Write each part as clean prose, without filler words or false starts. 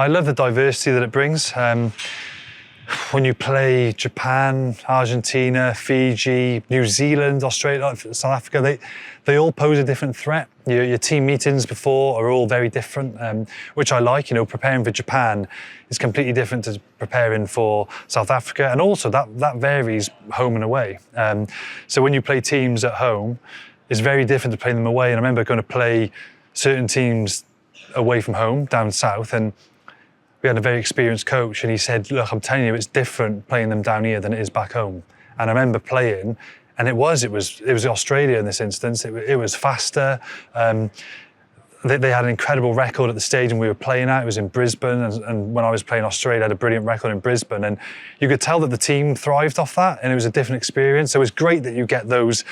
I love the diversity that it brings. When you play Japan, Argentina, Fiji, New Zealand, Australia, South Africa, they all pose a different threat. Your team meetings before are all very different, which I like. You know, preparing for Japan is completely different to preparing for South Africa, and also that varies home and away. So when you play teams at home, it's very different to playing them away. And I remember going to play certain teams away from home down south, and we had a very experienced coach, and he said, look, I'm telling you, it's different playing them down here than it is back home. And I remember playing, and it was Australia in this instance. It was faster. They had an incredible record at the stage, and we were playing at. It was in Brisbane, and when I was playing Australia, I had a brilliant record in Brisbane. And you could tell that the team thrived off that, and it was a different experience. So it's great that you get those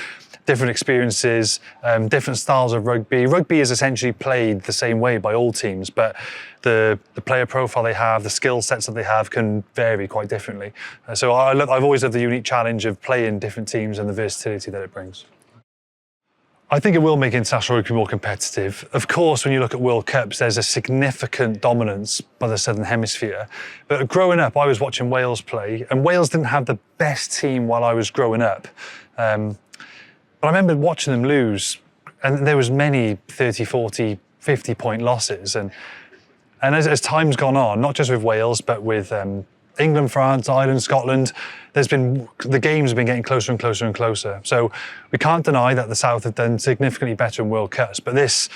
different experiences, different styles of rugby. Rugby is essentially played the same way by all teams, but the player profile they have, the skill sets that they have can vary quite differently. So I've always loved the unique challenge of playing different teams and the versatility that it brings. I think it will make international rugby more competitive. Of course, when you look at World Cups, there's a significant dominance by the Southern Hemisphere. But growing up, I was watching Wales play, and Wales didn't have the best team while I was growing up. But I remember watching them lose, and there was many 30, 40, 50-point losses. And as time's gone on, not just with Wales, but with England, France, Ireland, Scotland, the games have been getting closer and closer and closer. So we can't deny that the South have done significantly better in World Cups, but this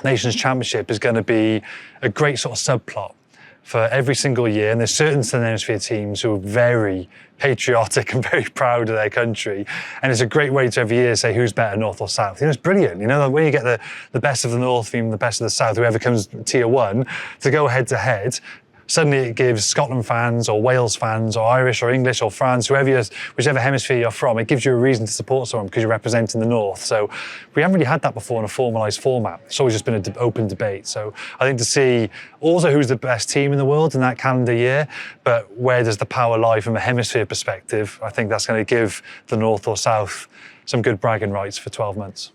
Nations Championship is going to be a great sort of subplot for every single year. And there's certain Southern Hemisphere teams who are very patriotic and very proud of their country. And it's a great way to every year say who's better, North or South. You know, it's brilliant. You know, when you get the best of the North and the best of the South, whoever comes tier one, to go head to head, suddenly it gives Scotland fans or Wales fans or Irish or English or France, whichever hemisphere you're from, it gives you a reason to support someone because you're representing the North. So we haven't really had that before in a formalised format. It's always just been an open debate. So I think to see also who's the best team in the world in that calendar year, but where does the power lie from a hemisphere perspective, I think that's going to give the North or South some good bragging rights for 12 months.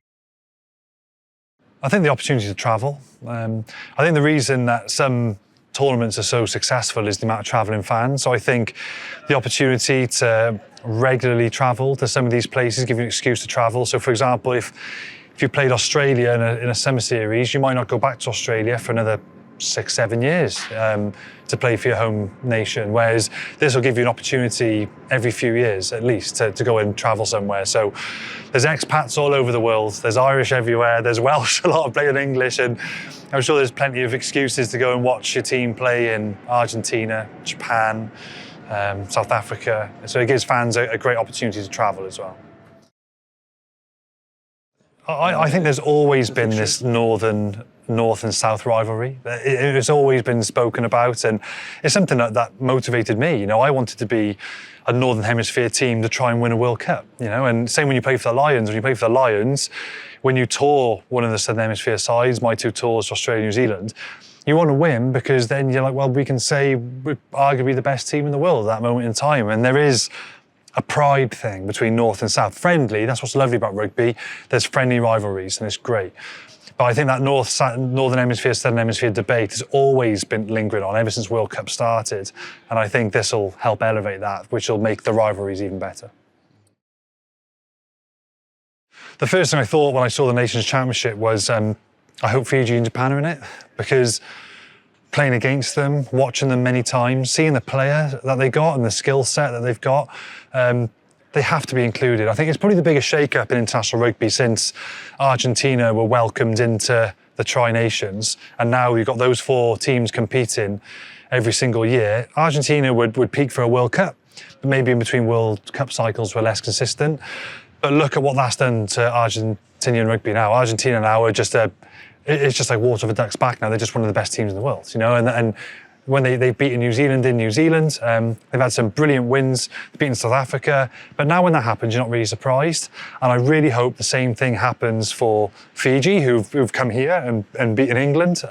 I think the opportunity to travel. I think the reason that some tournaments are so successful is the amount of travelling fans. So I think the opportunity to regularly travel to some of these places give you an excuse to travel. So for example, if you played Australia in a summer series, you might not go back to Australia for another 6-7 years to play for your home nation, whereas this will give you an opportunity every few years at least to go and travel somewhere. So there's expats all over the world, there's Irish everywhere, there's Welsh, a lot of playing English, and I'm sure there's plenty of excuses to go and watch your team play in Argentina, Japan, South Africa. So it gives fans a great opportunity to travel as well. I think there's always been this North and South rivalry. It's always been spoken about, and it's something that motivated me. You know, I wanted to be a Northern Hemisphere team to try and win a World Cup, you know, and same when you play for the Lions. When you play for the Lions, when you tour one of the Southern Hemisphere sides, my two tours to Australia and New Zealand, you want to win because then you're like, well, we can say we're arguably the best team in the world at that moment in time. And there is a pride thing between North and South. Friendly, that's what's lovely about rugby. There's friendly rivalries and it's great. But I think that Northern Hemisphere, Southern Hemisphere debate has always been lingering on ever since World Cup started. And I think this will help elevate that, which will make the rivalries even better. The first thing I thought when I saw the Nations Championship was, I hope Fiji and Japan are in it, because playing against them, watching them many times, seeing the player that they got and the skill set that they've got, they have to be included. I think it's probably the biggest shake-up in international rugby since Argentina were welcomed into the Tri-Nations, and now you've got those 4 teams competing every single year. Argentina would peak for a World Cup, but maybe in between World Cup cycles were less consistent. But look at what that's done to Argentinian rugby now. Argentina now are it's just like water for ducks back now. They're just one of the best teams in the world, you know, and when they've beaten New Zealand in New Zealand, they've had some brilliant wins, they've beaten South Africa, but now when that happens, you're not really surprised. And I really hope the same thing happens for Fiji, who've come here and beaten England.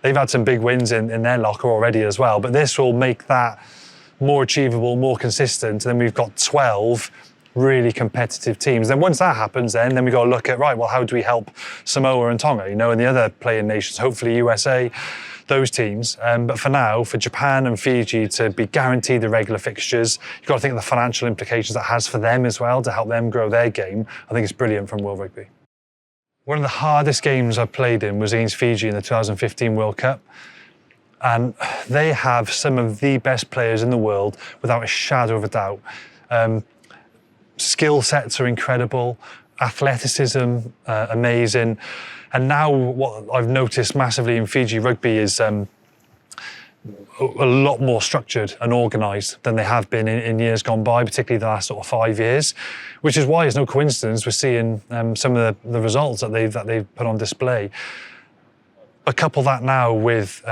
They've had some big wins in their locker already as well, but this will make that more achievable, more consistent, and then we've got 12 really competitive teams. Then once that happens, then we got to look at, right, well, how do we help Samoa and Tonga, you know, and the other playing nations, hopefully USA, those teams. But for now, for Japan and Fiji to be guaranteed the regular fixtures, you've got to think of the financial implications that has for them as well, to help them grow their game. I think it's brilliant from World Rugby. One of the hardest games I played in was against Fiji in the 2015 World Cup. And they have some of the best players in the world, without a shadow of a doubt. Skill sets are incredible, athleticism, amazing. And now what I've noticed massively in Fiji rugby is a lot more structured and organised than they have been in years gone by, particularly the last sort of 5 years, which is why it's no coincidence we're seeing some of the results that they've put on display. But couple that now with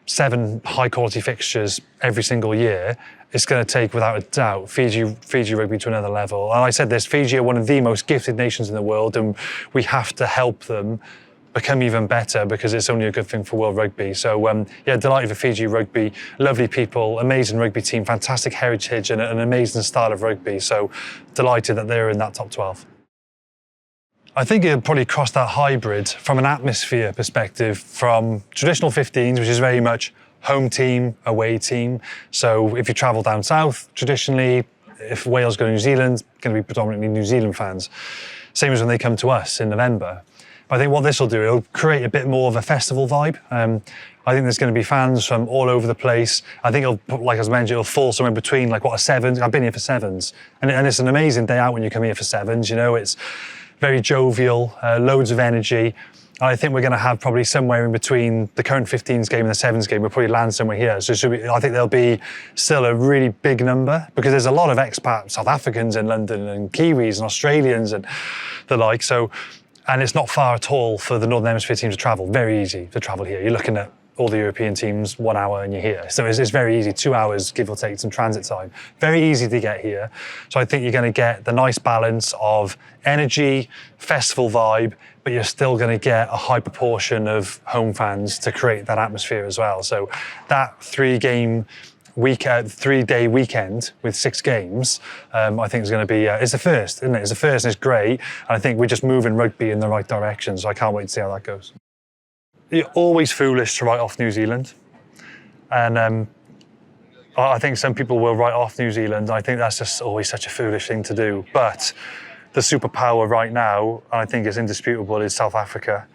7 high-quality fixtures every single year, it's going to take, without a doubt, Fiji rugby to another level. And I said this, Fiji are one of the most gifted nations in the world, and we have to help them become even better, because it's only a good thing for World Rugby. So yeah, delighted for Fiji rugby, lovely people, amazing rugby team, fantastic heritage and an amazing style of rugby. So delighted that they're in that top 12. I think it'll probably cross that hybrid from an atmosphere perspective from traditional 15s, which is very much home team, away team. So if you travel down south, traditionally, if Wales go to New Zealand, it's going to be predominantly New Zealand fans. Same as when they come to us in November. But I think what this will do, it'll create a bit more of a festival vibe. I think there's going to be fans from all over the place. I think it'll, like I mentioned, it'll fall somewhere between like what, a sevens. I've been here for sevens. And it's an amazing day out when you come here for sevens. You know, it's very jovial, loads of energy. And I think we're going to have probably somewhere in between the current 15s game and the sevens game. We'll probably land somewhere here. So I think there'll be still a really big number, because there's a lot of expat South Africans in London and Kiwis and Australians and the like. So, and it's not far at all for the Northern Hemisphere team to travel. Very easy to travel here. You're looking at all the European teams, 1 hour and you're here. So it's very easy, 2 hours, give or take some transit time. Very easy to get here. So I think you're going to get the nice balance of energy, festival vibe, but you're still going to get a high proportion of home fans to create that atmosphere as well. So that 3-day weekend with 6 games, I think is going to be, it's the first, isn't it? It's the first and it's great. And I think we're just moving rugby in the right direction. So I can't wait to see how that goes. You're always foolish to write off New Zealand. And I think some people will write off New Zealand. I think that's just always such a foolish thing to do. But the superpower right now, and I think it's indisputable, is South Africa.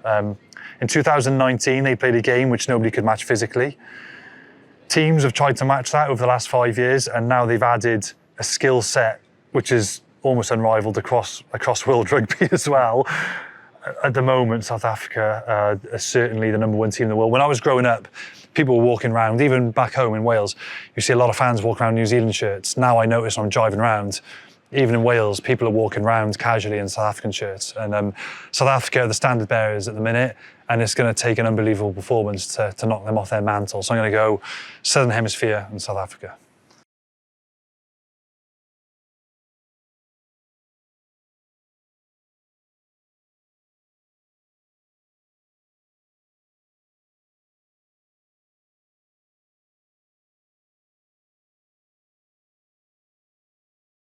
In 2019, they played a game which nobody could match physically. Teams have tried to match that over the last 5 years, and now they've added a skill set which is almost unrivaled across world rugby as well. At the moment, South Africa are certainly the #1 team in the world. When I was growing up, people were walking around, even back home in Wales, you see a lot of fans walk around New Zealand shirts. Now I notice when I'm driving around, even in Wales, people are walking around casually in South African shirts. And South Africa are the standard bearers at the minute, and it's going to take an unbelievable performance to knock them off their mantle. So I'm going to go Southern Hemisphere and South Africa.